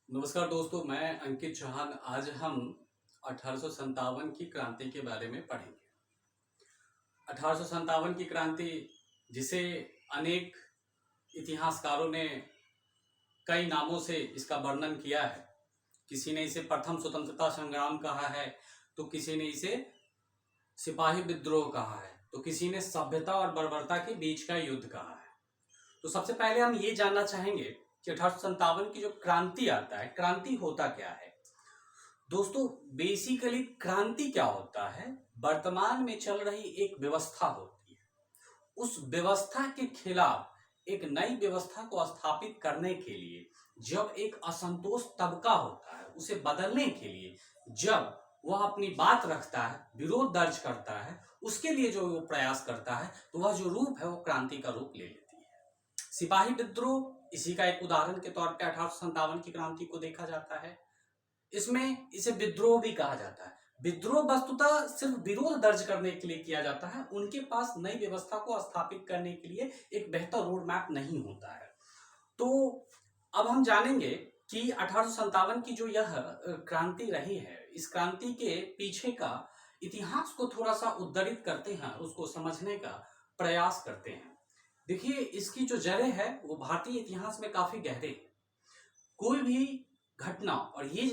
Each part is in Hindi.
नमस्कार दोस्तों, मैं अंकित चौहान। आज हम 1857 की क्रांति के बारे में पढ़ेंगे। 1857 की क्रांति, जिसे अनेक इतिहासकारों ने कई नामों से इसका वर्णन किया है। किसी ने इसे प्रथम स्वतंत्रता संग्राम कहा है, तो किसी ने इसे सिपाही विद्रोह कहा है, तो किसी ने सभ्यता और बर्बरता के बीच का युद्ध कहा है। तो सबसे पहले हम ये जानना चाहेंगे कि 1857 की जो क्रांति आता है, क्रांति होता क्या है। दोस्तों, बेसिकली क्रांति क्या होता है? वर्तमान में चल रही एक व्यवस्था होती है, उस व्यवस्था के खिलाफ एक नई व्यवस्था को स्थापित करने के लिए जब एक असंतोष तबका होता है, उसे बदलने के लिए जब वह अपनी बात रखता है, विरोध दर्ज करता है, उसके लिए जो वो प्रयास करता है, तो वह जो रूप है वो क्रांति का रूप ले लेती है। सिपाही विद्रोह इसी का एक उदाहरण के तौर पे 1857 की क्रांति को देखा जाता है। इसमें इसे विद्रोह भी कहा जाता है। विद्रोह वस्तुतः सिर्फ विरोध दर्ज करने के लिए किया जाता है, उनके पास नई व्यवस्था को स्थापित करने के लिए एक बेहतर रोड मैप नहीं होता है। तो अब हम जानेंगे कि 1857 की जो यह क्रांति रही है, इस क्रांति के पीछे का इतिहास को थोड़ा सा उद्धृत करते हैं, उसको समझने का प्रयास करते हैं। देखिए, इसकी जो जड़ें है वो भारतीय इतिहास में काफी गहरे हैं। कोई भी घटना, और ये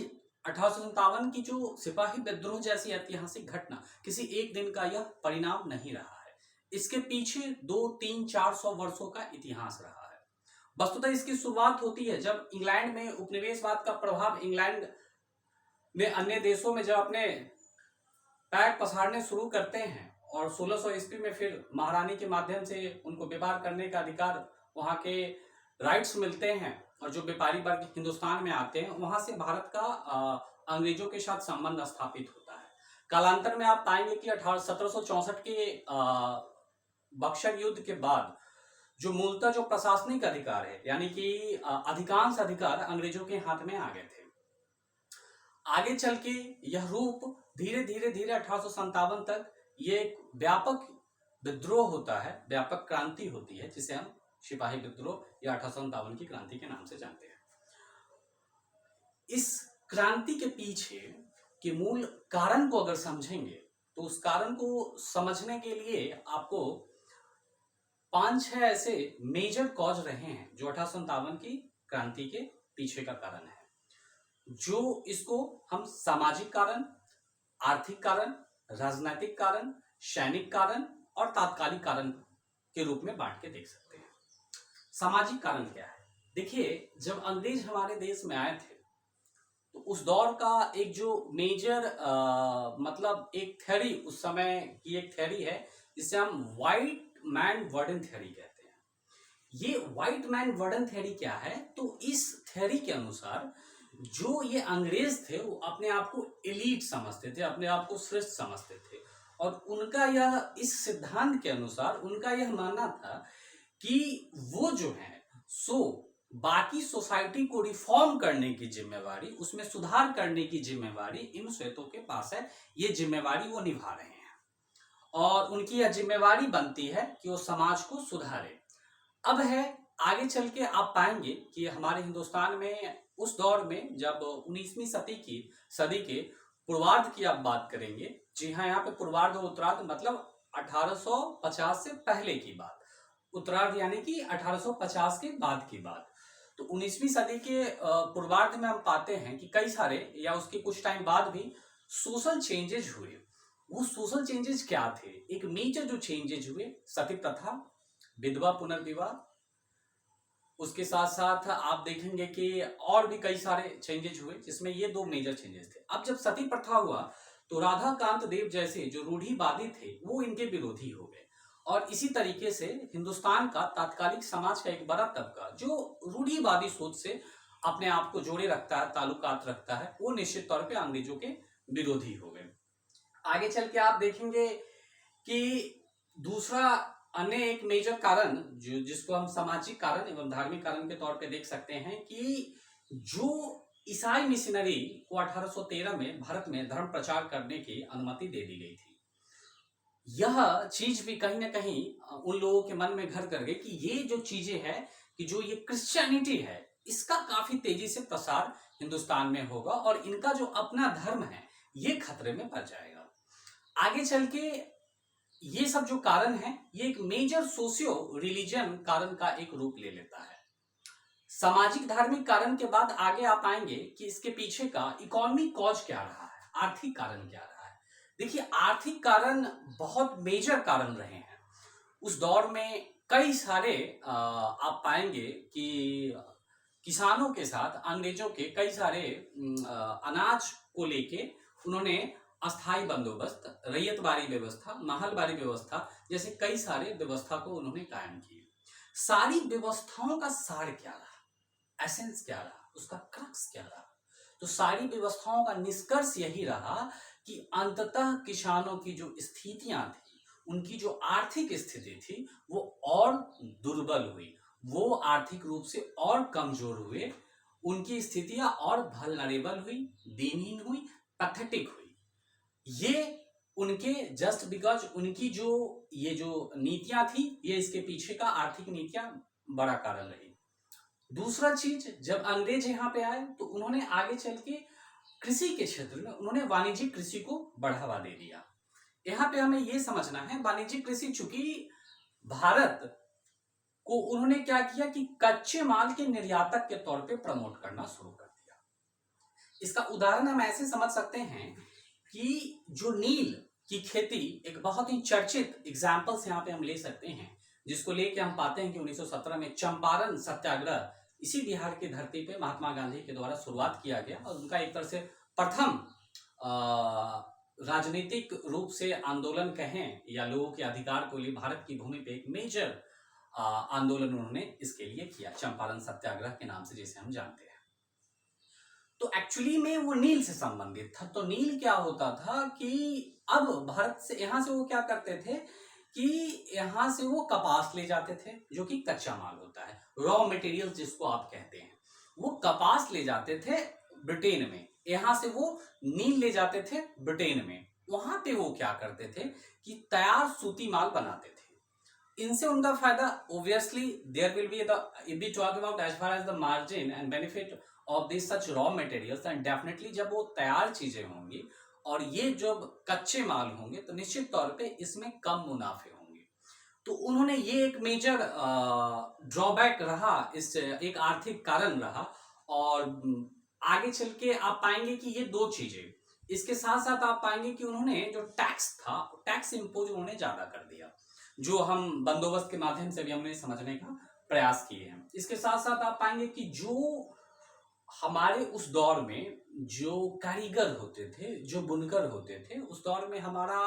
1857 की जो सिपाही विद्रोह जैसी ऐतिहासिक घटना किसी एक दिन का यह परिणाम नहीं रहा है। इसके पीछे 200-300-400 वर्षों का इतिहास रहा है। वस्तुतः इसकी शुरुआत होती है जब इंग्लैंड में उपनिवेशवाद का प्रभाव, इंग्लैंड में अन्य देशों में जब अपने पैर पसारने शुरू करते हैं, और 1600 ईस्वी में फिर महारानी के माध्यम से उनको व्यापार करने का अधिकार, वहां के राइट्स मिलते हैं, और जो व्यापारी वर्ग हिंदुस्तान में आते हैं, वहां से भारत का अंग्रेजों के साथ संबंध स्थापित होता है। कालांतर में आप पाएंगे कि 1764 के बक्सर युद्ध के बाद जो मूलतः जो प्रशासनिक अधिकार है, यानी कि अधिकांश अधिकार अंग्रेजों के हाथ में आ गए थे। आगे चल के यह रूप धीरे धीरे धीरे 1857 तक ये एक व्यापक विद्रोह होता है, व्यापक क्रांति होती है, जिसे हम सिपाही विद्रोह या 1857 की क्रांति के नाम से जानते हैं। इस क्रांति के पीछे के मूल कारण को अगर समझेंगे, तो उस कारण को समझने के लिए आपको 5-6 ऐसे मेजर कॉज रहे हैं जो 1857 की क्रांति के पीछे का कारण है, जो इसको हम सामाजिक कारण, आर्थिक कारण, राजनीतिक कारण, सैनिक कारण और तात्कालिक कारण के रूप में बांट के देख सकते हैं। सामाजिक कारण क्या है? देखिए, जब अंग्रेज हमारे देश में आए थे, तो उस दौर का एक जो मेजर मतलब एक थ्योरी, उस समय की एक थ्योरी है, जिसे हम व्हाइट मैन वर्डन थ्योरी कहते हैं। ये व्हाइट मैन वर्डन थ्योरी क्या है? तो इस थ्योरी के अनुसार जो ये अंग्रेज थे वो अपने आप को एलीट समझते थे, अपने आप को श्रेष्ठ समझते थे, और उनका यह, इस सिद्धांत के अनुसार उनका यह मानना था कि वो जो है सो बाकी सोसाइटी को रिफॉर्म करने की जिम्मेवारी, उसमें सुधार करने की जिम्मेवारी इन श्वेतों के पास है। ये जिम्मेवारी वो निभा रहे हैं, और उनकी यह जिम्मेवारी बनती है कि वो समाज को सुधारे। अब है, आगे चल के आप पाएंगे कि हमारे हिंदुस्तान में उस दौर में जब 19वीं सदी के पूर्वार्ध की आप बात करेंगे, जी हाँ, यहाँ पे पूर्वार्ध और उत्तरार्ध मतलब 1850 से पहले की बात, उत्तरार्ध यानी कि 1850 के बाद की बात। तो 19वीं सदी के पूर्वार्ध में हम पाते हैं कि कई सारे, या उसके कुछ टाइम बाद भी सोशल चेंजेज हुए। वो सोशल चेंजेस क्या थे? एक मेजर जो चेंजेज हुए, सती प्रथा, विधवा पुनर्विवाह, उसके साथ साथ आप देखेंगे कि और भी कई सारे चेंजेज हुए, जिसमें ये 2 मेजर चेंजेस थे। अब जब सती प्रथा हुआ, तो राधा कांत देव जैसे जो रूढ़िवादी थे वो इनके विरोधी हो गए, और इसी तरीके से हिंदुस्तान का तात्कालिक समाज का एक बड़ा तबका जो रूढ़िवादी सोच से अपने आप को जोड़े रखता है, ताल्लुकात रखता है, वो निश्चित तौर पे अंग्रेजों के विरोधी हो गए। आगे चल के आप देखेंगे कि दूसरा अन्य एक मेजर कारण, जो जिसको हम सामाजिक कारण एवं धार्मिक कारण के तौर पे देख सकते हैं, कि जो ईसाई मिशनरी को 1813 में भारत में धर्म प्रचार करने की अनुमति दे दी गई थी। यह चीज भी कहीं ना कहीं उन लोगों के मन में घर कर गई कि ये जो चीजें हैं, कि जो ये क्रिश्चियनिटी है, इसका काफी तेजी से प्रसार हिंदुस्तान में होगा और इनका जो अपना धर्म है ये खतरे में पड़ जाएगा। आगे चल के ये सब जो कारण है ये एक मेजर सोशियो रिलीजन कारण का एक रूप ले लेता है। सामाजिक धार्मिक कारण के बाद आगे आप आएंगे कि इसके पीछे का इकोनॉमिक कॉज क्या रहा है, आर्थिक कारण क्या रहा है। देखिए, आर्थिक कारण बहुत मेजर कारण रहे हैं उस दौर में। कई सारे आप पाएंगे कि किसानों के साथ अंग्रेजों के कई सारे अनाज को लेके उन्होंने अस्थाई बंदोबस्त, रैयतवारी व्यवस्था, महलवारी व्यवस्था जैसे कई सारे व्यवस्था को उन्होंने कायम किए। सारी व्यवस्थाओं का सार क्या रहा, एसेंस क्या रहा, उसका क्रक्स क्या रहा? तो सारी व्यवस्थाओं का निष्कर्ष यही रहा कि अंततः किसानों की जो स्थितियां थी, उनकी जो आर्थिक स्थिति थी वो और दुर्बल हुई, वो आर्थिक रूप से और कमजोर हुए, उनकी स्थितियां और वल्नरेबल हुई, दीनहीन हुई, पैथेटिक हुई। ये उनके जस्ट बिकॉज उनकी जो ये जो नीतियां थी, ये इसके पीछे का आर्थिक नीतियां बड़ा कारण रही। दूसरा चीज, जब अंग्रेज यहाँ पे आए तो उन्होंने आगे चल के कृषि के क्षेत्र में उन्होंने वाणिज्यिक कृषि को बढ़ावा दे दिया। यहाँ पे हमें ये समझना है, वाणिज्यिक कृषि चूंकि भारत को उन्होंने क्या किया कि कच्चे माल के निर्यातक के तौर पे प्रमोट करना शुरू कर दिया। इसका उदाहरण हम ऐसे समझ सकते हैं कि जो नील की खेती एक बहुत ही चर्चित एग्जाम्पल्स यहाँ पे हम ले सकते हैं, जिसको लेके हम पाते हैं कि 1917 में चंपारण सत्याग्रह इसी बिहार की धरती पे महात्मा गांधी के द्वारा शुरुआत किया गया और उनका एक तरह से प्रथम राजनीतिक रूप से आंदोलन कहें या लोगों के अधिकार को लिए भारत की भूमि पे एक मेजर आंदोलन उन्होंने इसके लिए किया, चंपारण सत्याग्रह के नाम से जिसे हम जानते हैं। तो एक्चुअली में वो नील से संबंधित था। तो नील क्या होता था कि अब भारत से यहां से वो क्या करते थे कि यहां से वो कपास ले जाते थे, जो कि कच्चा माल होता है, रॉ मटेरियल जिसको आप कहते हैं। वो कपास ले जाते थे ब्रिटेन में, यहां से वो नील ले जाते थे ब्रिटेन में। वहां पे वो क्या करते थे कि तैयार सूती माल बनाते थे। इनसे उनका फायदा obviously there will be the, if we talk about as far as the margin and benefit of this such raw materials, and definitely जब वो तैयार चीजें होंगी और ये जब कच्चे माल होंगे तो निश्चित तौर पे इसमें कम मुनाफे होंगे। तो उन्होंने ये एक मेजर ड्रॉबैक रहा, इस एक आर्थिक कारण रहा। और आगे चल के आप पाएंगे कि ये दो चीजें, इसके साथ साथ आप पाएंगे कि उन्होंने जो टैक्स था, टैक्स इंपोज उन्होंने ज्यादा कर दिया, जो हम बंदोबस्त के माध्यम से भी हमने समझने का प्रयास किए हैं। इसके साथ साथ आप पाएंगे कि जो हमारे उस दौर में जो कारीगर होते थे, जो बुनकर होते थे, उस दौर में हमारा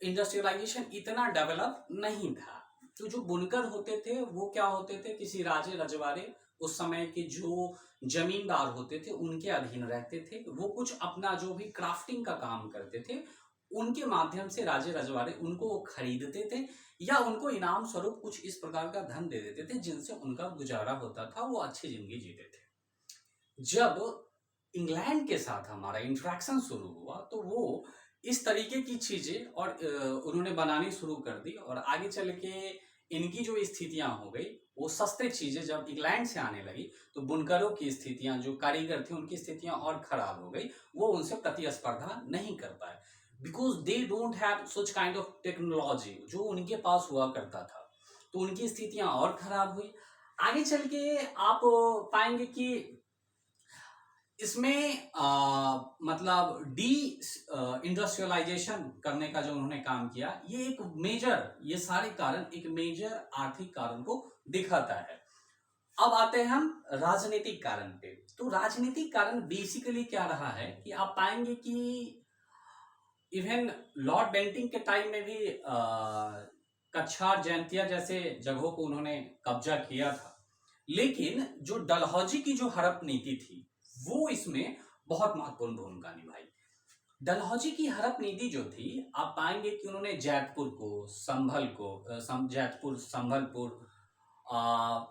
इंडस्ट्रियलाइजेशन इतना डेवलप नहीं था। तो जो बुनकर होते थे वो क्या होते थे, किसी राजे रजवाड़े, उस समय के जो जमींदार होते थे उनके अधीन रहते थे। वो कुछ अपना जो भी क्राफ्टिंग का काम करते थे, उनके माध्यम से राजे रजवाड़े उनको खरीदते थे या उनको इनाम स्वरूप कुछ इस प्रकार का धन दे देते थे, जिनसे उनका गुजारा होता था, वो अच्छी जिंदगी जीते थे। जब इंग्लैंड के साथ हमारा इंटरेक्शन शुरू हुआ तो वो इस तरीके की चीजें और उन्होंने बनानी शुरू कर दी, और आगे चल के इनकी जो स्थितियां हो गई, वो सस्ते चीजें जब इंग्लैंड से आने लगी तो बुनकरों की स्थितियां, जो कारीगर थे उनकी स्थितियां और खराब हो गई। वो उनसे प्रतिस्पर्धा नहीं कर पाए, because they don't have such kind of technology जो उनके पास हुआ करता था। तो उनकी स्थितियां और खराब हुई। आगे चल के आप पाएंगे कि इसमें मतलब डी इंडस्ट्रियलाइजेशन करने का जो उन्होंने काम किया, ये एक मेजर, ये सारे कारण एक मेजर आर्थिक कारण को दिखाता है। अब आते हैं हम राजनीतिक कारण पे। तो राजनीतिक कारण बेसिकली क्या रहा है कि आप पाएंगे कि इवन लॉर्ड बेंटिंग के टाइम में भी कछार, जैंतिया जैसे जगहों को उन्होंने कब्जा किया था, लेकिन जो डलहौजी की जो हड़प नीति थी वो इसमें बहुत महत्वपूर्ण भूमिका निभाई। डलहौजी की हड़प नीति जो थी, आप पाएंगे कि उन्होंने जैतपुर को, संभल को, जैतपुर, संभलपुर,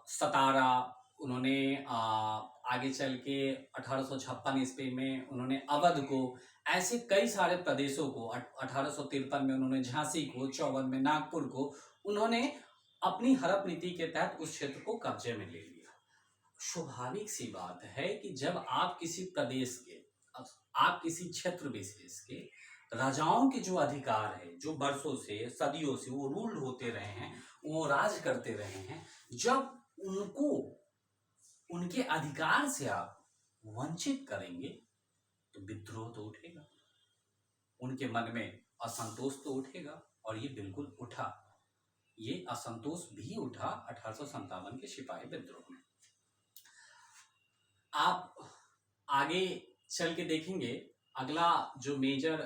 सतारा, उन्होंने आगे चल के 1856 ईस्वी में उन्होंने अवध को, ऐसे कई सारे प्रदेशों को, 1853 में उन्होंने झांसी को, 54 में नागपुर को, उन्होंने अपनी हड़प नीति के तहत उस क्षेत्र को कब्जे में ले लिया। स्वाभाविक सी बात है कि जब आप किसी प्रदेश के, आप किसी क्षेत्र विशेष के राजाओं के जो अधिकार है, जो वर्षों से सदियों से वो रूल होते रहे हैं, वो राज करते रहे हैं, जब उनको उनके अधिकार से आप वंचित करेंगे तो विद्रोह तो उठेगा, उनके मन में असंतोष तो उठेगा। और ये बिल्कुल उठा, ये असंतोष भी उठा 1857 के सिपाही विद्रोह में। आप आगे चल के देखेंगे अगला जो मेजर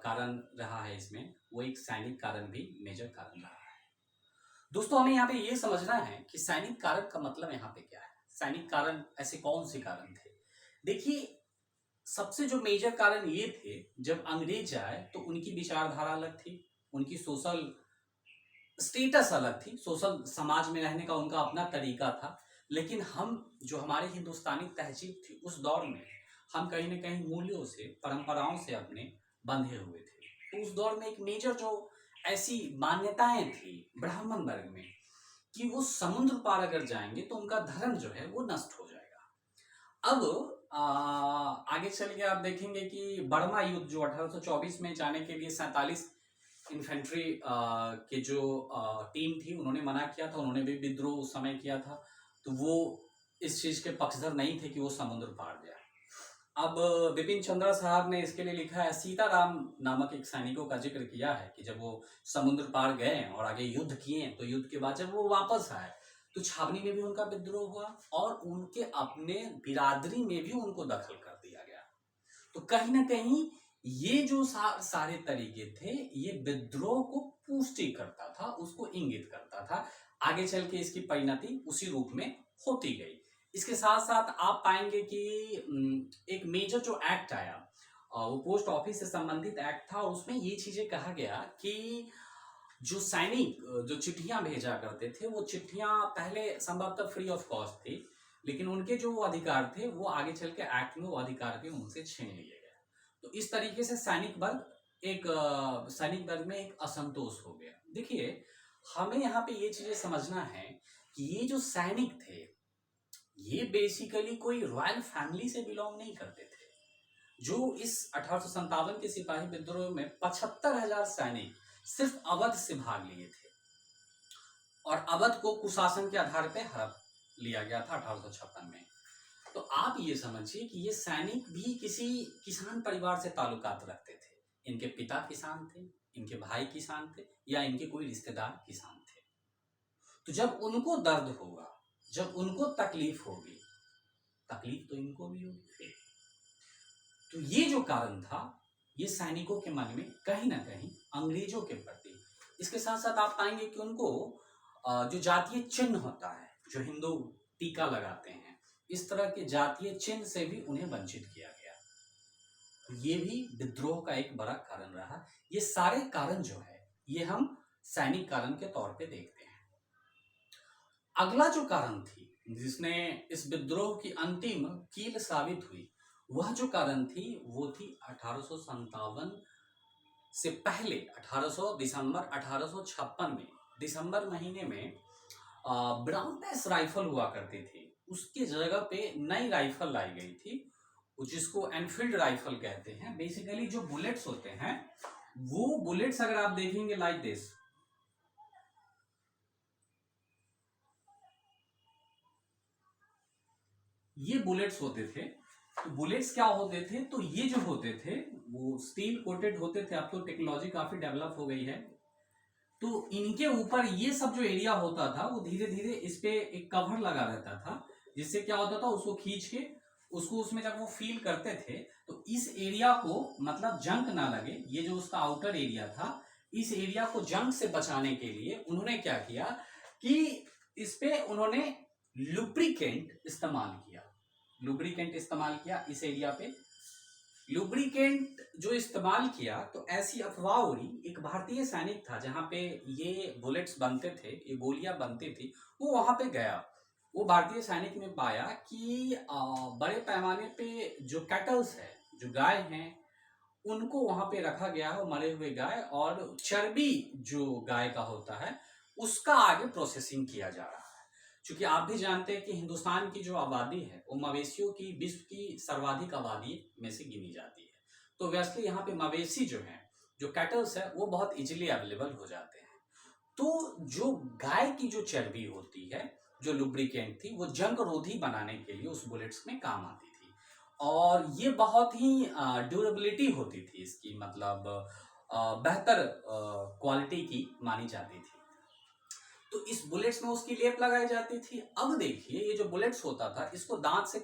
कारण रहा है इसमें, वो एक सैनिक कारण भी मेजर कारण रहा है। दोस्तों हमें यहाँ पे ये समझना है कि सैनिक कारण का मतलब यहाँ पे क्या है। सैनिक कारण ऐसे कौन से कारण थे? देखिए, सबसे जो मेजर कारण ये थे, जब अंग्रेज आए तो उनकी विचारधारा अलग थी, उनकी सोशल स्टेटस अलग थी, सोशल समाज में रहने का उनका अपना तरीका था। लेकिन हम जो हमारे हिंदुस्तानी तहजीब थी उस दौर में हम कहीं न कहीं मूल्यों से, परंपराओं से अपने बंधे हुए थे। तो उस दौर में एक मेजर जो ऐसी मान्यताएं थी ब्राह्मण वर्ग में कि वो समुद्र पार अगर जाएंगे तो उनका धर्म जो है वो नष्ट हो जाएगा। अब आगे चल के आप देखेंगे कि बर्मा युद्ध जो 1824 में जाने के लिए 47 इन्फेंट्री के जो टीम थी उन्होंने मना किया था, उन्होंने भी विद्रोह उस समय किया था, तो वो इस चीज के पक्षधर नहीं थे कि वो समुद्र पार जाए। अब बिपिन चंद्र साहब ने इसके लिए लिखा है, सीताराम नामक एक सैनिकों का जिक्र किया है कि जब वो समुद्र पार गए और आगे युद्ध किए, तो युद्ध के बाद जब वो वापस आए तो छावनी में भी उनका विद्रोह हुआ और उनके अपने बिरादरी में भी उनको दखल कर दिया गया। तो कहीं ना कहीं ये जो सारे तरीके थे ये विद्रोह को पुष्टि करता था, उसको इंगित करता था। आगे चल के इसकी परिणति उसी रूप में होती गई। इसके साथ साथ आप पाएंगे कि एक मेजर जो एक्ट आया, वो पोस्ट ऑफिस से संबंधित एक्ट था और उसमें ये चीजें कहा गया कि जो सैनिक जो चिट्ठियां भेजा करते थे वो चिट्ठियां पहले संभवतः फ्री ऑफ कॉस्ट थी, लेकिन उनके जो अधिकार थे वो आगे चल के एक्ट में वो अधिकार भी उनसे छीन लिए गए। तो इस तरीके से सैनिक वर्ग में एक असंतोष हो गया। देखिए, हमें यहाँ पे ये चीजें समझना है कि ये जो सैनिक थे ये बेसिकली कोई रॉयल फैमिली से बिलोंग नहीं करते थे। जो इस 1857 के सिपाही विद्रोह में 75,000 सैनिक सिर्फ अवध से भाग लिए थे और अवध को कुशासन के आधार पर हड़प लिया गया था 1856 में। तो आप ये समझिए कि ये सैनिक भी किसी किसान परिवार से ताल्लुकात रखते थे। इनके पिता किसान थे, इनके भाई किसान थे या इनके कोई रिश्तेदार किसान थे। तो जब उनको दर्द होगा, जब उनको तकलीफ होगी, तकलीफ तो इनको भी होगी। तो ये जो कारण था ये सैनिकों के मन में कहीं ना कहीं अंग्रेजों के प्रति, इसके साथ साथ आप पाएंगे कि उनको जो जातीय चिन्ह होता है, जो हिंदू टीका लगाते हैं, इस तरह के जातीय चिन्ह से भी उन्हें वंचित किया गया। ये भी विद्रोह का एक बड़ा कारण रहा। ये सारे कारण जो है ये हम सैनिक कारण के तौर पे देखते हैं। अगला जो कारण थी जिसने इस विद्रोह की अंतिम कील साबित हुई, वह जो कारण थी वो थी 1857 से पहले दिसंबर 1856 में, दिसंबर महीने में ब्राउन बैस राइफल हुआ करती थी, उसके जगह पे नई राइफल लाई गई थी जिसको एनफील्ड राइफल कहते हैं। बेसिकली जो बुलेट्स होते हैं वो बुलेट्स अगर आप देखेंगे लाइक दिस, ये बुलेट्स होते थे। तो बुलेट्स क्या होते थे, तो ये जो होते थे वो स्टील कोटेड होते थे। अब तो टेक्नोलॉजी काफी डेवलप हो गई है, तो इनके ऊपर ये सब जो एरिया होता था वो धीरे धीरे इस पे एक कवर लगा रहता था, जिससे क्या होता था उसको खींच के उसको उसमें जब वो फील करते थे तो इस एरिया को मतलब जंग ना लगे, ये जो उसका आउटर एरिया था, इस एरिया को जंग से बचाने के लिए उन्होंने क्या किया कि इस पे उन्होंने लुब्रिकेंट इस्तेमाल किया। लुब्रिकेंट इस्तेमाल किया इस एरिया पे। लुब्रिकेंट जो इस्तेमाल किया तो ऐसी अफवाह उड़ी, एक भारतीय सैनिक था जहां पे ये बुलेट्स बनते थे, ये गोलियां बनती थी, वो वहां पे गया। वो भारतीय सैनिक ने पाया कि बड़े पैमाने पे जो कैटल्स है, जो गाय हैं, उनको वहां पे रखा गया है, मरे हुए गाय, और चर्बी जो गाय का होता है उसका आगे प्रोसेसिंग किया जा रहा है। क्योंकि आप भी जानते हैं कि हिंदुस्तान की जो आबादी है वो मवेशियों की विश्व की सर्वाधिक आबादी में से गिनी जाती है। तो वैसे यहाँ पे मवेशी जो है, जो कैटल्स है, वो बहुत इजीली अवेलेबल हो जाते हैं। तो जो गाय की जो चर्बी होती है, जो लुब्रिकेंट थी, वो जंग रोधी बनाने के लिए उस बुलेट्स में काम आती थी। और ये बहुत ही ड्यूरेबिलिटी होती थी इसकी, मतलब बेहतर क्वालिटी की मानी जाती थी। तो इस बुलेट्स में उसकी लेप लगाई जाती थी। अब देखिए, ये जो बुलेट्स होता था, इसको दांत से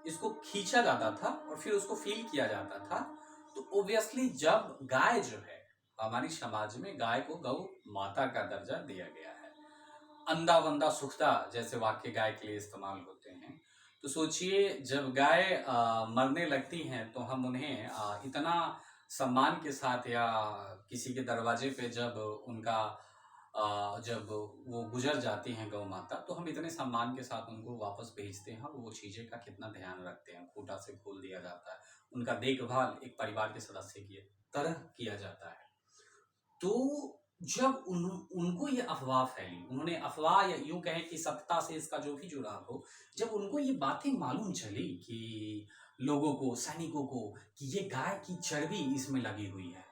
इसको खींचा जाता था और फिर उसको फील किया जाता था। तो ओब्वियसली जब गाय जो है, हमारी समाज में गाय को गौ माता का दर्जा दिया गया है। अंधा बंदा सुखता जैसे वाक्य गाय के लिए इस्तेमाल होते हैं। तो सोचिए, जब गाय मरने लगती हैं तो हम उन्हें इतना सम्मान के साथ, या किसी के दरवाजे पे जब उनका जब वो गुजर जाती हैं गौ माता, तो हम इतने सम्मान के साथ उनको वापस भेजते हैं। वो चीज़ें का कितना ध्यान रखते हैं, खूंटा से खोल दिया जाता है, उनका देखभाल एक परिवार के सदस्य की तरह किया जाता है। तो जब उनको ये अफवाह फैली, उन्होंने अफवाह या यूं कहें कि सत्ता से इसका जो भी जुड़ाव हो, जब उनको ये बातें मालूम चली कि लोगों को, सैनिकों को, कि ये गाय की चर्बी इसमें लगी हुई है,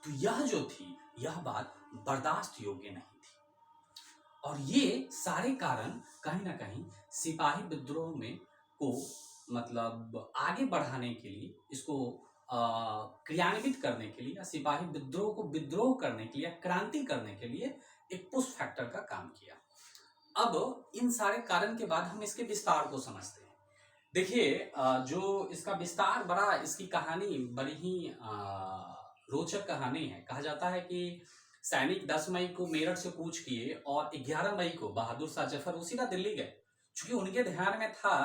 तो यह जो थी, यह बात बर्दाश्त योग्य नहीं थी। और ये सारे कारण कहीं ना कहीं सिपाही विद्रोह में को, मतलब आगे बढ़ाने के लिए, इसको क्रियान्वित करने के लिए, या सिपाही विद्रोह को विद्रोह करने के लिए, क्रांति करने के लिए एक पुश फैक्टर का काम किया। अब इन सारे कारण के बाद हम इसके विस्तार को समझते हैं। देखिए, जो इसका विस्तार, बड़ा इसकी कहानी बड़ी ही रोचक कहानी है। कहा जाता है कि सैनिक 10 मई को मेरठ से कूच किए और 11 मई को बहादुर शाह जफर वो सीधा दिल्ली गए, क्योंकि उनके ध्यान में था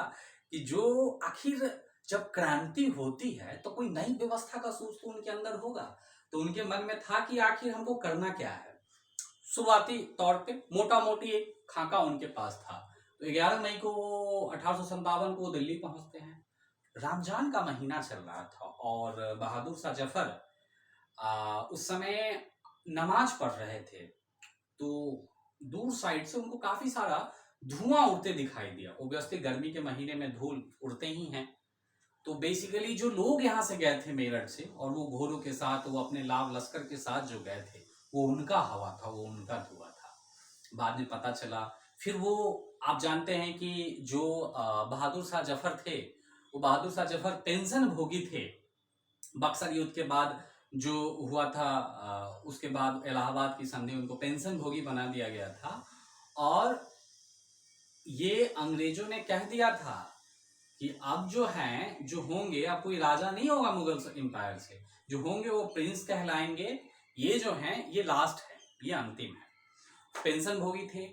कि जो आखिर जब क्रांति होती है तो कोई नई व्यवस्था का सोच तो उनके अंदर होगा। तो उनके मन में था कि आखिर हमको करना क्या है। शुरुआती तौर पे मोटा मोटी एक खाका उनके पास था। तो 11 मई को 1857 को दिल्ली पहुंचते हैं। रमजान का महीना चल रहा था और बहादुर शाह जफर उस समय नमाज पढ़ रहे थे। तो दूर साइड से उनको काफी सारा धुआं उड़ते दिखाई दिया। ओब्वियसली गर्मी के महीने में धूल उड़ते ही हैं। तो बेसिकली जो लोग यहाँ से गए थे मेरठ से, और वो घोड़ों के साथ, वो अपने लाव लश्कर के साथ जो गए थे, वो उनका हवा था, वो उनका धुआं था। बाद में पता चला, फिर वो, आप जानते हैं कि जो बहादुर शाह जफर थे, वो बहादुर शाह जफर पेंशन भोगी थे। बक्सर युद्ध के बाद जो हुआ था, उसके बाद इलाहाबाद की संधि, उनको पेंशन भोगी बना दिया गया था। और ये अंग्रेजों ने कह दिया था कि अब जो हैं, जो होंगे, अब कोई राजा नहीं होगा मुगल एम्पायर से, जो होंगे वो प्रिंस कहलाएंगे। ये जो हैं, ये लास्ट है, ये अंतिम है। पेंशन भोगी थे,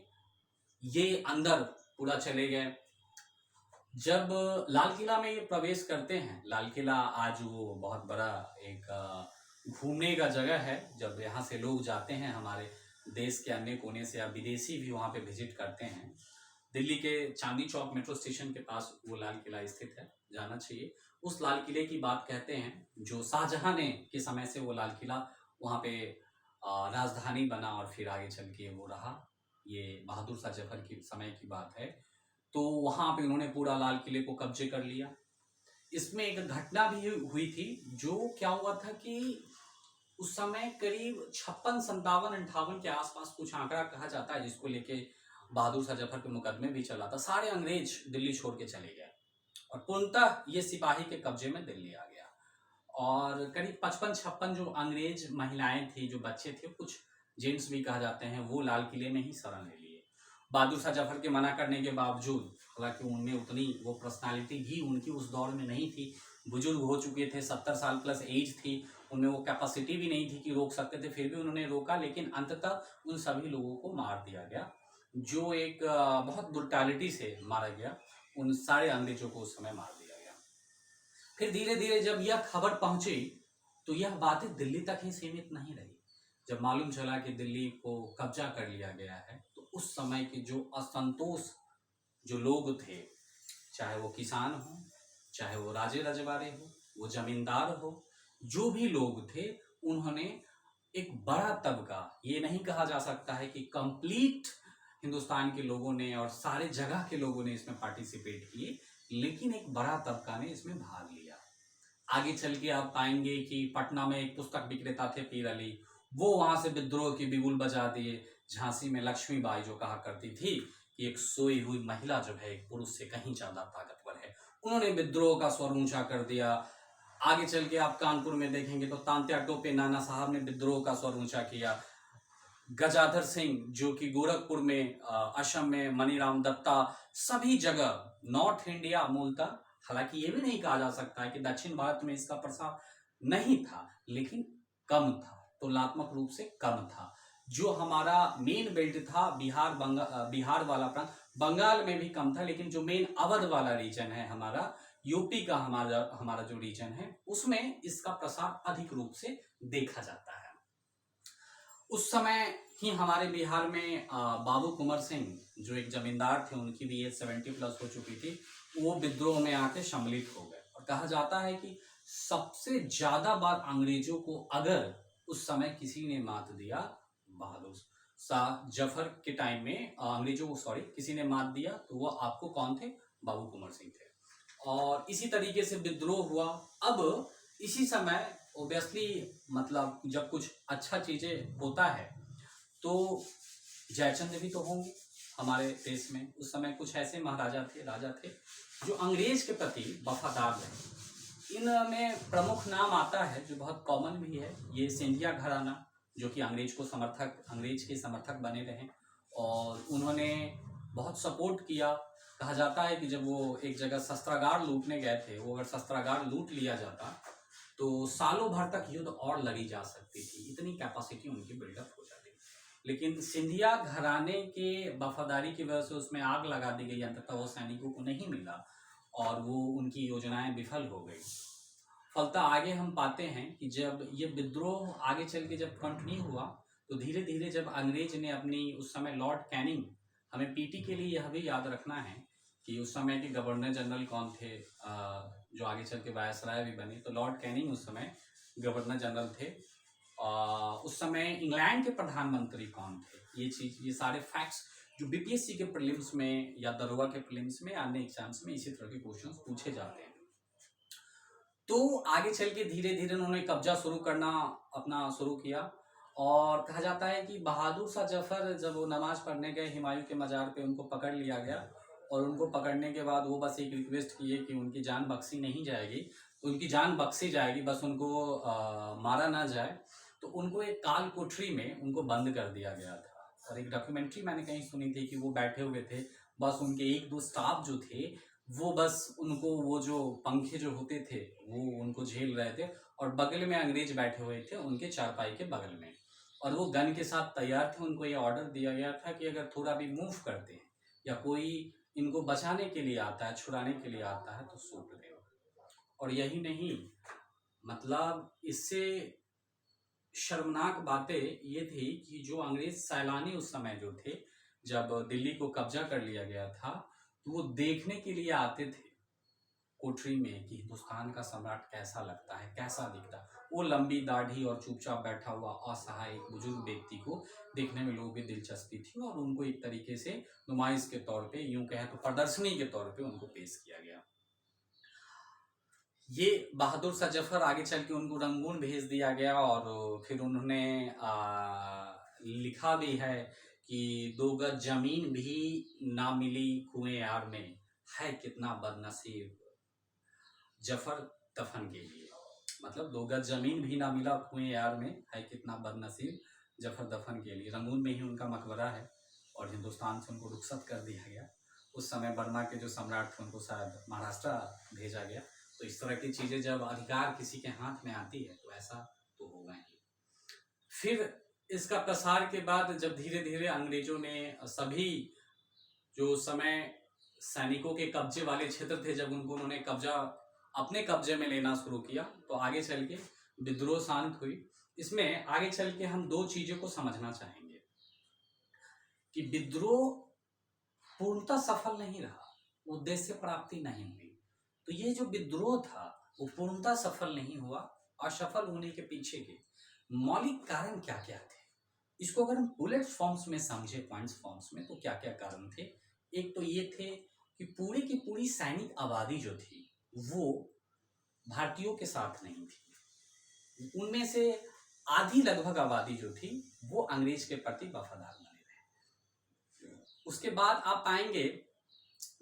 ये अंदर पूरा चले गए। जब लाल किला में ये प्रवेश करते हैं, लाल किला आज वो बहुत बड़ा एक घूमने का जगह है। जब यहाँ से लोग जाते हैं, हमारे देश के अन्य कोने से, या विदेशी भी वहाँ पे विजिट करते हैं। दिल्ली के चांदनी चौक मेट्रो स्टेशन के पास वो लाल किला स्थित है, जाना चाहिए। उस लाल किले की बात कहते हैं, जो शाहजहां ने के समय से वो लाल किला वहाँ पे राजधानी बना, और फिर आगे चल के वो रहा। ये बहादुर शाह जफर की समय की बात है। तो वहाँ पे उन्होंने पूरा लाल किले को कब्जे कर लिया। इसमें एक घटना भी हुई थी। जो क्या हुआ था कि उस समय करीब 56, 57, 58 के आसपास कुछ आंकड़ा कहा जाता है, जिसको लेके बहादुर शाह जफर के मुकदमे भी चला था। सारे अंग्रेज दिल्ली छोड़ के चले गए और पूर्णतः ये सिपाही के कब्जे में दिल्ली आ गया। और करीब 55-56 जो अंग्रेज महिलाएं थी, जो बच्चे थे, कुछ जेंट्स भी कहा जाते हैं, वो लाल किले में ही शरण ले लिए। बहादुर शाह जफर के मना करने के बावजूद, हालांकि उनमें उतनी वो पर्सनालिटी भी उनकी उस दौर में नहीं थी, बुजुर्ग हो चुके थे, 70 साल प्लस एज थी, उनमें वो कैपेसिटी भी नहीं थी कि रोक सकते थे, फिर भी उन्होंने रोका। लेकिन अंततः उन सभी लोगों को मार दिया गया, जो एक बहुत ब्रुटैलिटी से मारा गया। उन सारे अंग्रेजों को उस समय मार दिया गया। फिर धीरे धीरे जब यह खबर पहुंची, तो यह बातें दिल्ली तक ही सीमित नहीं रही। जब मालूम चला कि दिल्ली को कब्जा कर लिया गया है, तो उस समय के जो असंतोष जो लोग थे, चाहे वो किसान हो, चाहे वो राजे रजवाड़े हो, वो जमींदार हो, जो भी लोग थे, उन्होंने एक बड़ा तबका, ये नहीं कहा जा सकता है कि कंप्लीट हिंदुस्तान के लोगों ने और सारे जगह के लोगों ने इसमें पार्टिसिपेट किए, लेकिन एक बड़ा तबका ने इसमें भाग लिया। आगे चल के आप पाएंगे कि पटना में एक पुस्तक विक्रेता थे पीर अली, वो वहां से विद्रोह की बिगुल बजा दिए। झांसी में लक्ष्मीबाई जो कहा करती थी कि एक सोई हुई महिला जो है एक पुरुष से कहीं ज्यादा ताकतवर है, उन्होंने विद्रोह का स्वर ऊंचा कर दिया। आगे चल के आप कानपुर में देखेंगे तो तांत्या टोपे नाना साहब ने विद्रोह का स्वर ऊंचा किया। गजाधर सिंह जो कि गोरखपुर में, असम में मनीराम दत्ता, सभी जगह नॉर्थ इंडिया मूलतः, हालांकि ये भी नहीं कहा जा सकता है कि दक्षिण भारत में इसका प्रसार नहीं था, लेकिन कम था, तुलनात्मक रूप से कम था। जो हमारा मेन बेल्ट था बिहार वाला प्रांत, बंगाल में भी कम था, लेकिन जो मेन अवध वाला रीजन है हमारा, यूपी का हमारा जो रीजन है, उसमें इसका प्रसार अधिक रूप से देखा जाता है। उस समय ही हमारे बिहार में बाबू कुंवर सिंह जो एक जमींदार थे, उनकी भी एज 70+ हो चुकी थी, वो विद्रोह में आके सम्मिलित हो गए। और कहा जाता है कि सबसे ज्यादा बार अंग्रेजों को अगर उस समय किसी ने मात दिया, बहादुर शाह जफर के टाइम में अंग्रेजों को किसी ने मात दिया, तो वो आपको कौन थे? बाबू कुंवर सिंह थे। और इसी तरीके से विद्रोह हुआ। अब इसी समय ओबियसली मतलब जब कुछ अच्छा चीजें होता है तो जयचंद भी तो होंगे हमारे देश में। उस समय कुछ ऐसे महाराजा थे, राजा थे जो अंग्रेज के प्रति वफादार रहे। इनमें प्रमुख नाम आता है जो बहुत कॉमन भी है, ये सिंधिया घराना, जो कि अंग्रेज के समर्थक बने रहे और उन्होंने बहुत सपोर्ट किया। कहा जाता है कि जब वो एक जगह शस्त्रागार लूटने गए थे, वो अगर शस्त्रागार लूट लिया जाता तो सालों भर तक युद्ध और लड़ी जा सकती थी, इतनी कैपेसिटी उनकी बिल्डअप हो जाती। लेकिन सिंधिया घराने के वफादारी की वजह से उसमें आग लगा दी गई, अंततः वो सैनिकों को नहीं मिला और वो उनकी योजनाएं विफल हो गई। फलतः आगे हम पाते हैं कि जब ये विद्रोह आगे चल के जब कंटिन्यू हुआ तो धीरे धीरे जब अंग्रेज ने अपनी, उस समय लॉर्ड कैनिंग, हमें पीटी के लिए यह भी याद रखना है कि उस समय के गवर्नर जनरल कौन थे, जो आगे चल के वायसराय भी बने, तो लॉर्ड कैनिंग उस समय गवर्नर जनरल थे। उस समय इंग्लैंड के प्रधानमंत्री कौन थे, ये सारे फैक्ट्स जो बीपीएससी के प्रीलिम्स में या दरोगा के प्रीलिम्स में, अन्य एग्जाम्स में इसी तरह के क्वेश्चंस पूछे जाते हैं। तो आगे चल के धीरे धीरे उन्होंने कब्जा अपना शुरू किया। और कहा जाता है कि बहादुर शाह जफर जब वो नमाज पढ़ने गए हिमायूं के मजार पे, उनको पकड़ लिया गया और उनको पकड़ने के बाद वो बस एक रिक्वेस्ट किए कि उनकी जान बख्शी नहीं जाएगी, तो उनकी जान बख्शी जाएगी, बस उनको मारा ना जाए। तो उनको एक काल कोठरी में उनको बंद कर दिया गया था। और एक डॉक्यूमेंट्री मैंने कहीं सुनी थी कि वो बैठे हुए थे, बस उनके एक दो स्टाफ जो थे वो बस उनको वो जो पंखे जो होते थे वो उनको झेल रहे थे, और बगल में अंग्रेज बैठे हुए थे उनके चारपाई के बगल में, और वो गन के साथ तैयार थे। उनको ये ऑर्डर दिया गया था कि अगर थोड़ा भी मूव करते हैं या कोई इनको बचाने के लिए आता है, छुड़ाने के लिए आता है, तो सूट दे। और यही नहीं, मतलब इससे शर्मनाक बातें ये थी कि जो अंग्रेज सैलानी उस समय जो थे, जब दिल्ली को कब्जा कर लिया गया था, तो वो देखने के लिए आते थे कोठरी में कि हिंदुस्तान का सम्राट कैसा लगता है, कैसा दिखता है। वो लंबी दाढ़ी और चुपचाप बैठा हुआ असहाय एक बुजुर्ग व्यक्ति को देखने में लोगों की दिलचस्पी थी, और उनको एक तरीके से नुमाइश के तौर पे, यूं कहें तो प्रदर्शनी के तौर पे उनको पेश किया गया। ये बहादुर शाह जफर आगे चल के उनको रंगून भेज दिया गया, और फिर उन्होंने लिखा भी है कि 2 गज जमीन भी ना मिली कुएं यार में, है कितना बदनसीब जफर दफन के लिए। मतलब 2 गज जमीन भी ना मिला कुएं यार में, है कितना बदनसीब जफर दफन के लिए। रंगून में ही उनका मकबरा है और हिंदुस्तान से उनको रुखसत कर दिया गया। उस समय बर्मा के जो सम्राट थे उनको शायद महाराष्ट्र भेजा गया। तो इस तरह की चीजें जब अधिकार किसी के हाथ में आती है तो ऐसा तो होगा ही। फिर इसका प्रसार के बाद जब धीरे धीरे अंग्रेजों ने सभी जो समय सैनिकों के कब्जे वाले क्षेत्र थे, जब उन्होंने अपने कब्जे में लेना शुरू किया, तो आगे चल के विद्रोह शांत हुई। इसमें आगे चल के हम 2 चीजों को समझना चाहेंगे कि विद्रोह पूर्णतः सफल नहीं रहा, उद्देश्य प्राप्ति नहीं हुई। तो ये जो विद्रोह था वो पूर्णतः सफल नहीं हुआ। असफल होने के पीछे के मौलिक कारण क्या क्या थे, इसको अगर हम बुलेट फॉर्म्स में समझे, पॉइंट्स फॉर्म्स में, तो क्या क्या कारण थे। एक तो ये थे कि पूरी की पूरी सैनिक आबादी जो थी वो भारतीयों के साथ नहीं थी, उनमें से आधी लगभग आबादी जो थी वो अंग्रेज के प्रति वफादार बने रहे। उसके बाद आप पाएंगे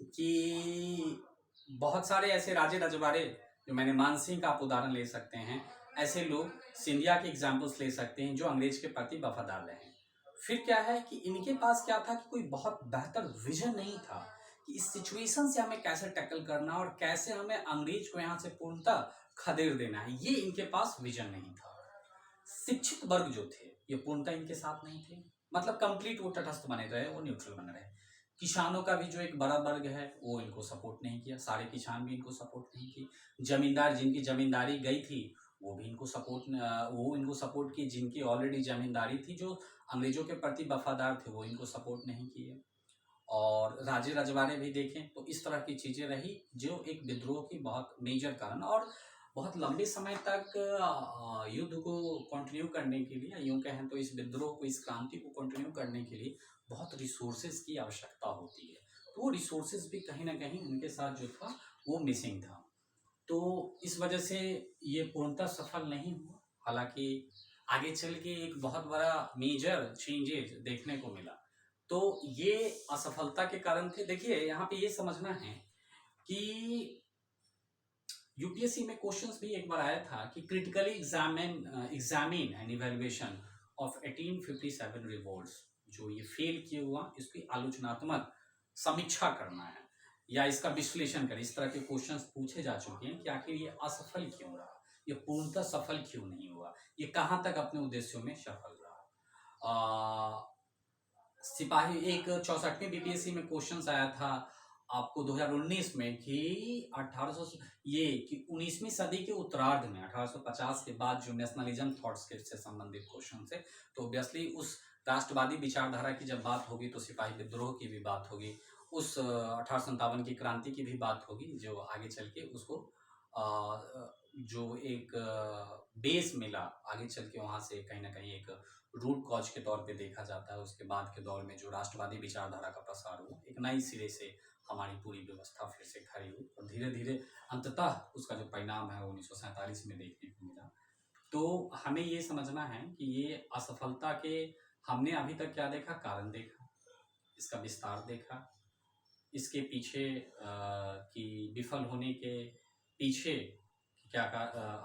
कि बहुत सारे ऐसे राजे रजवाड़े, जो मैंने मानसिंह का आप उदाहरण ले सकते हैं, ऐसे लोग सिंधिया के एग्जाम्पल्स ले सकते हैं जो अंग्रेज के प्रति वफादार रहे। फिर क्या है कि इनके पास क्या था कि कोई बहुत बेहतर विजन नहीं था कि इस सिचुएशन से हमें कैसे टैकल करना और कैसे हमें अंग्रेज को यहाँ से पूर्णतः खदेड़ देना है, ये इनके पास विजन नहीं था। शिक्षित वर्ग जो थे ये पूर्णतः इनके साथ नहीं थे, मतलब कंप्लीट वो तटस्थ बने रहे, वो न्यूट्रल बने रहे। किसानों का भी जो एक बड़ा वर्ग है वो इनको सपोर्ट नहीं किया, सारे किसान भी इनको सपोर्ट नहीं की। जमींदार जिनकी जमींदारी गई थी वो भी इनको सपोर्ट की, जिनकी ऑलरेडी जमींदारी थी, जो अंग्रेजों के प्रति वफादार थे, वो इनको सपोर्ट नहीं किए। और राजे रजवाड़े भी देखें तो इस तरह की चीज़ें रही जो एक विद्रोह की बहुत मेजर कारण, और बहुत लंबे समय तक युद्ध को कंटिन्यू करने के लिए, यूँ कहें तो इस विद्रोह को, इस क्रांति को कंटिन्यू करने के लिए बहुत रिसोर्सेज की आवश्यकता होती है। तो वो रिसोर्सेज भी कहीं ना कहीं उनके साथ जो था वो मिसिंग था। तो इस वजह से ये पूर्णतः सफल नहीं हुआ। हालांकि आगे चल के एक बहुत बड़ा मेजर चेंजेस देखने को मिला। तो ये असफलता के कारण थे। देखिए यहाँ पे ये समझना है कि यूपीएससी में क्वेश्चंस भी एक बार आया था कि critically examine and evaluation of 1857 revolts, जो ये फेल किए हुआ इसकी आलोचनात्मक समीक्षा करना है या इसका विश्लेषण करें। इस तरह के क्वेश्चंस पूछे जा चुके हैं कि आखिर ये असफल क्यों रहा, ये पूर्णतः सफल क्यों नहीं हुआ, ये कहाँ तक अपने उद्देश्यों में सफल रहा। सिपाही एक 64वीं बीपीएससी में क्वेश्चन आया था आपको 2019 में कि 1800 ये कि 19वीं सदी के उत्तरार्ध में 1850 के बाद जो नेशनलिज्म थॉट्स के से संबंधित क्वेश्चन थे, तो ऑब्वियसली उस राष्ट्रवादी विचारधारा की जब बात होगी तो सिपाही विद्रोह की भी बात होगी, उस 1857 की क्रांति की भी बात होगी, जो आगे चल के उसको जो एक बेस मिला आगे चल के, वहाँ से कहीं ना कहीं एक रूट कॉज के तौर पे देखा जाता है। उसके बाद के दौर में जो राष्ट्रवादी विचारधारा का प्रसार हुआ, एक नई सिरे से हमारी पूरी व्यवस्था फिर से खड़ी हुई और धीरे धीरे अंततः उसका जो परिणाम है 1947 में देखने को मिला। तो हमें ये समझना है कि ये असफलता के हमने अभी तक क्या देखा, कारण देखा, इसका विस्तार देखा, इसके पीछे कि विफल होने के पीछे क्या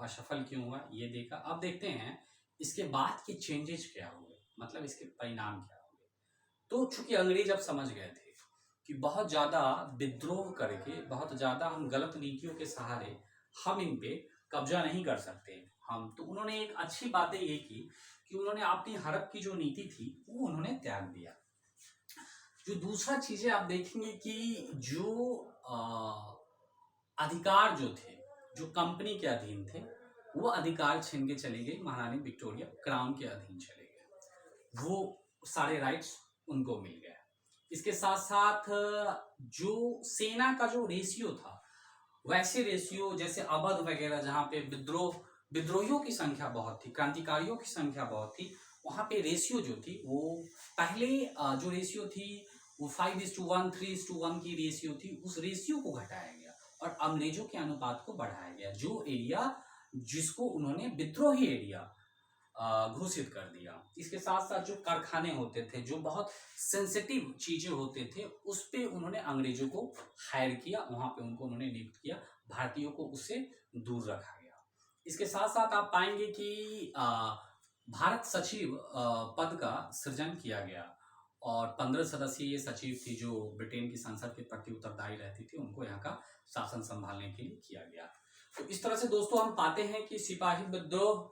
असफल क्यों हुआ ये देखा। अब देखते हैं इसके बाद के चेंजेस क्या हुए, मतलब इसके परिणाम क्या हुए। तो चूंकि अंग्रेज अब समझ गए थे कि बहुत ज़्यादा विद्रोह करके, बहुत ज़्यादा हम गलत नीतियों के सहारे हम इन पे कब्जा नहीं कर सकते हम, तो उन्होंने एक अच्छी बात ये की कि उन्होंने अपनी हड़प की जो नीति थी वो उन्होंने त्याग दिया। जो दूसरा चीज़ें आप देखेंगे कि जो अधिकार जो थे, जो कंपनी के अधीन थे, वो अधिकार छीन के चली गई, महारानी विक्टोरिया क्राउन के अधीन चले गए, वो सारे राइट्स उनको मिल गए। इसके साथ साथ जो सेना का जो रेशियो था, वैसे रेशियो जैसे अवध वगैरह जहाँ पे विद्रोहियों की संख्या बहुत थी, क्रांतिकारियों की संख्या बहुत थी, वहाँ पे रेशियो जो थी वो पहले जो रेशियो थी वो 5:1 3:1 की रेशियो थी, उस रेशियो को घटाया गया और अंग्रेजों के अनुपात को बढ़ाया गया। जो एरिया जिसको उन्होंने विद्रोही एरिया घोषित कर दिया। इसके साथ साथ जो कारखाने होते थे, जो बहुत सेंसिटिव चीजें होते थे, उस पे उन्होंने अंग्रेजों को हायर किया, वहां पे उनको उन्होंने नियुक्त किया, भारतीयों को उससे दूर रखा गया। इसके साथ साथ आप पाएंगे कि भारत सचिव पद का सृजन किया गया और 15 सदस्यीय सचिव थी जो ब्रिटेन की संसद के प्रति उत्तरदायी रहती थी, उनको यहाँ का शासन संभालने के लिए किया गया। तो इस तरह से दोस्तों हम पाते हैं कि सिपाही विद्रोह,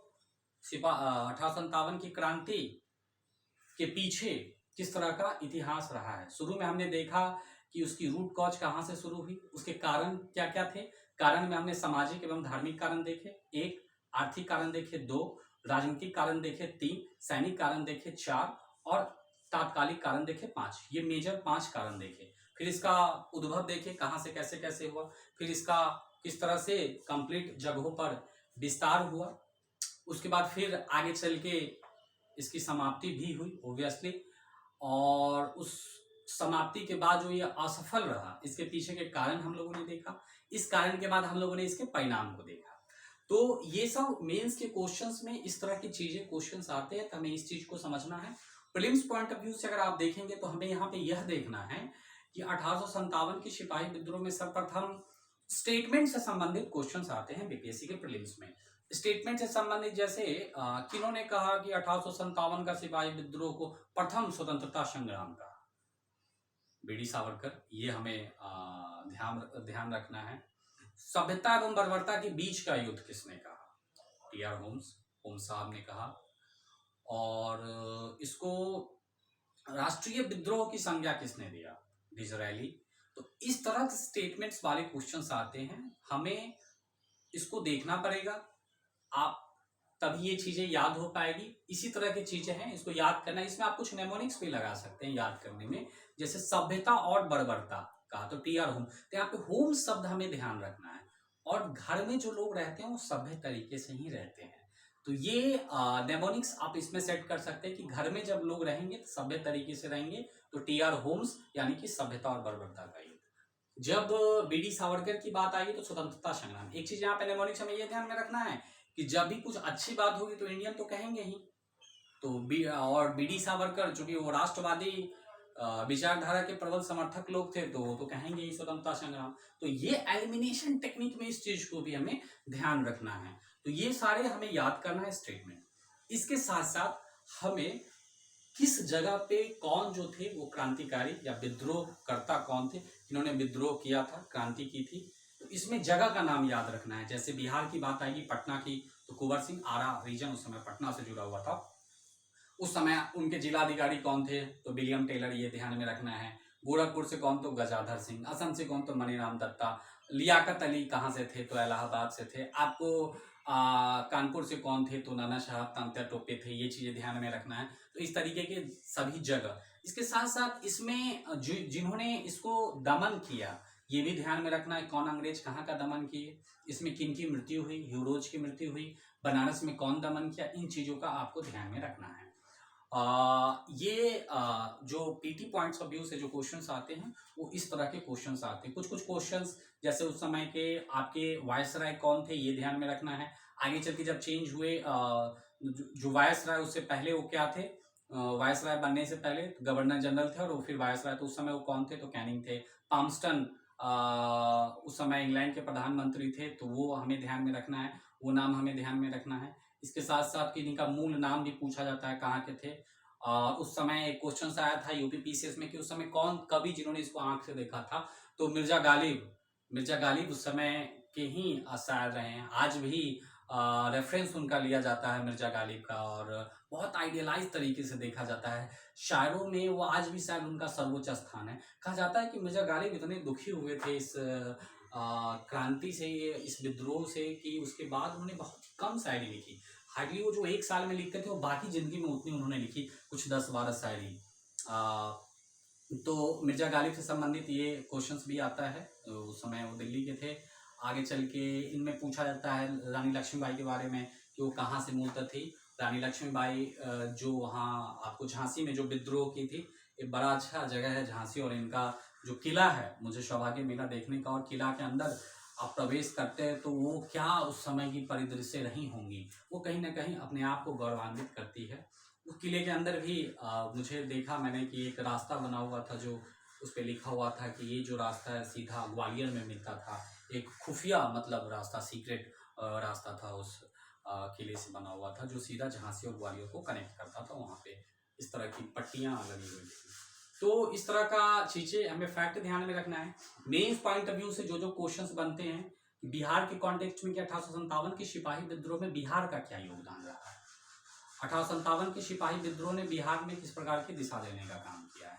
1857 की क्रांति के पीछे किस तरह का इतिहास रहा है। शुरू में हमने देखा कि उसकी रूट कॉज कहाँ से शुरू हुई, उसके कारण क्या क्या थे। कारण में हमने सामाजिक एवं धार्मिक कारण देखे, 1 आर्थिक कारण देखे, 2 राजनीतिक कारण देखे, 3 सैनिक कारण देखे, 4 और तात्कालिक कारण देखे, 5। ये मेजर 5 कारण देखे। फिर इसका उद्भव देखे, कहाँ से कैसे कैसे हुआ, फिर इसका किस तरह से कंप्लीट जगहों पर विस्तार हुआ। उसके बाद फिर आगे चल के इसकी समाप्ति भी हुई ऑब्वियसली, और उस समाप्ति के बाद जो ये असफल रहा, इसके पीछे के कारण हम लोगों ने देखा, इस कारण के बाद हम लोगों ने इसके परिणाम को देखा। तो ये सब मेंस के क्वेश्चंस में इस तरह की चीजें क्वेश्चंस आते हैं, तो हमें इस चीज को समझना है। प्रीलिम्स पॉइंट ऑफ व्यू से अगर आप देखेंगे तो हमें यहाँ पे यह देखना है कि 1857 के सिपाही विद्रोह में सर्वप्रथम स्टेटमेंट से संबंधित क्वेश्चंस आते हैं बीपीएससी के प्रीलिम्स में। स्टेटमेंट से संबंधित जैसे किन्होंने कहा कि 1857 का सिपाही विद्रोह को प्रथम स्वतंत्रता संग्राम का, बीडी सावरकर, ये हमें ध्यान रखना है। सभ्यता एवं बर्बरता के बीच का युद्ध किसने कहा? टी.आर. होम्स साहब ने कहा। और इसको राष्ट्रीय विद्रोह की संज्ञा किसने दिया? डिसरायली। तो इस तरह के स्टेटमेंट्स वाले क्वेश्चंस आते हैं, हमें इसको देखना पड़ेगा, आप तभी ये चीजें याद हो पाएगी। इसी तरह की चीजें हैं, इसको याद करना। इसमें आप कुछ नेमोनिक्स भी लगा सकते हैं याद करने में, जैसे सभ्यता और बर्बरता का, तो टी.आर. होम्स, तो यहाँ पे होम्स शब्द हमें ध्यान रखना है। और घर में जो लोग रहते हैं वो सभ्य तरीके से ही रहते हैं, तो ये नेमोनिक्स आप इसमें सेट कर सकते हैं कि घर में जब लोग रहेंगे तो सभ्य तरीके से रहेंगे, तो टी.आर. होम्स यानी कि सभ्यता और बर्बरता का युद्ध। जब बीडी सावरकर की बात आई तो स्वतंत्रता संग्राम। एक चीज यहाँ पे नेमोनिक्स हमें ये ध्यान में रखना है कि जब भी कुछ अच्छी बात होगी तो इंडियन तो कहेंगे ही, तो बीडी सावरकर चूंकि वो राष्ट्रवादी विचारधारा के प्रबल समर्थक लोग थे, तो कहेंगे ही स्वतंत्रता संग्राम। तो ये एलिमिनेशन टेक्निक में इस चीज को भी हमें ध्यान रखना है, तो ये सारे हमें याद करना है स्टेटमेंट। इसके साथ साथ हमें किस जगह पे कौन जो थे वो क्रांतिकारी या विद्रोह करता कौन थे, इन्होंने विद्रोह किया था, क्रांति की थी, तो इसमें जगह का नाम याद रखना है। जैसे बिहार की बात आएगी, पटना की, तो कुंवर सिंह, आरा रीजन उस समय पटना से जुड़ा हुआ था। उस समय उनके जिलाधिकारी कौन थे, तो विलियम टेलर, ये ध्यान में रखना है। गोरखपुर से कौन, तो गजाधर सिंह। असम से कौन, तो मनीराम दत्ता। लियाकत अली कहाँ से थे, तो इलाहाबाद से थे। आपको कानपुर से कौन थे, तो नाना साहब तांत्या टोपे थे। ये चीजें ध्यान में रखना है। तो इस तरीके के सभी जगह, इसके साथ साथ इसमें जिन्होंने इसको दमन किया ये भी ध्यान में रखना है, कौन अंग्रेज कहाँ का दमन किए, इसमें किन की मृत्यु हुई, ह्यूरोज की मृत्यु हुई, बनारस में कौन दमन किया, इन चीजों का आपको ध्यान में रखना है। जो पीटी पॉइंट्स ऑफ व्यू से जो क्वेश्चंस आते हैं वो इस तरह के क्वेश्चंस आते हैं। कुछ क्वेश्चंस जैसे उस समय के आपके वायसराय कौन थे, ये ध्यान में रखना है। आगे चल के जब चेंज हुए जो वायसराय, उससे पहले वो क्या थे, वायसराय बनने से पहले गवर्नर जनरल थे, और वो फिर वायसराय, तो उस समय वो कौन थे, तो कैनिंग थे। पामस्टन उस समय इंग्लैंड के प्रधानमंत्री थे, तो वो हमें ध्यान में रखना है, वो नाम हमें ध्यान में रखना है। इसके साथ साथ इनका मूल नाम भी पूछा जाता है, कहाँ के थे। उस समय एक क्वेश्चन आया था यूपी पीसीएस में कि उस समय कौन कवि जिन्होंने इसको आंख से देखा था, तो मिर्जा गालिब उस समय के ही शायर रहे हैं। आज भी रेफरेंस उनका लिया जाता है मिर्जा गालिब का, और बहुत आइडियलाइज तरीके से देखा जाता है शायरों में, वो आज भी शायद उनका सर्वोच्च स्थान है। कहा जाता है कि मिर्जा गालिब इतने दुखी हुए थे इस क्रांति से, इस विद्रोह से, कि उसके बाद उन्होंने बहुत कम शायरी लिखी। हार्डली वो जो एक साल में लिखते थे वो बाकी जिंदगी में उतनी उन्होंने लिखी, कुछ 10-12 शायरी। तो मिर्जा गालिब से संबंधित ये क्वेश्चंस भी आता है। उस समय वो दिल्ली के थे। आगे चल के इनमें पूछा जाता है रानी लक्ष्मीबाई के बारे में कि वो कहाँ से मूलतः थी। रानी लक्ष्मीबाई जो वहाँ आपको झांसी में जो विद्रोह की थी, ये बड़ा अच्छा जगह है झांसी, और इनका जो किला है, मुझे सौभाग्य मिला देखने का, और किला के अंदर आप प्रवेश करते हैं तो वो क्या उस समय की परिदृश्य रही होंगी, वो कहीं ना कहीं अपने आप को गौरवान्वित करती है। उस किले के अंदर भी मुझे देखा मैंने कि एक रास्ता बना हुआ था, जो उस पर लिखा हुआ था कि ये जो रास्ता है सीधा ग्वालियर में मिलता था। एक खुफिया मतलब रास्ता, सीक्रेट रास्ता था, उस किले से बना हुआ था, जो सीधा झांसी और ग्वालियर को कनेक्ट करता था। वहाँ पे इस तरह की पट्टियाँ लगी हुई थी। तो इस तरह का चीजें हमें फैक्ट ध्यान में रखना है। मेंस पॉइंट ऑफ व्यू से जो क्वेश्चंस बनते हैं, बिहार के कॉन्टेक्स्ट में कि 1857 के सिपाही विद्रोह में बिहार का क्या योगदान रहा है, 1857 के सिपाही विद्रोह ने बिहार में किस प्रकार की दिशा देने का काम किया है।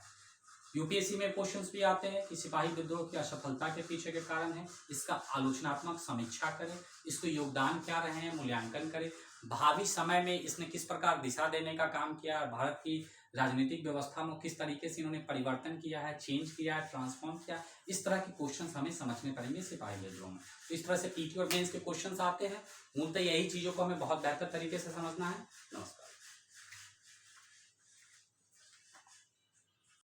यूपीएससी में क्वेश्चंस भी आते हैं कि सिपाही विद्रोह की असफलता के पीछे के कारण है, इसका आलोचनात्मक समीक्षा करें, इसको योगदान क्या रहे हैं मूल्यांकन करें, भावी समय में इसने किस प्रकार दिशा देने का काम किया है, भारत की राजनीतिक व्यवस्था में किस तरीके से इन्होंने परिवर्तन किया है, चेंज किया है, ट्रांसफॉर्म किया। इस तरह के क्वेश्चंस हमें समझने पड़ेंगे सिपाही विद्रोह में। तो इस तरह से पीटी और मेंस के क्वेश्चंस आते हैं। मूलतः यही चीज़ों को हमें बहुत बेहतर तरीके से समझना है। नमस्कार।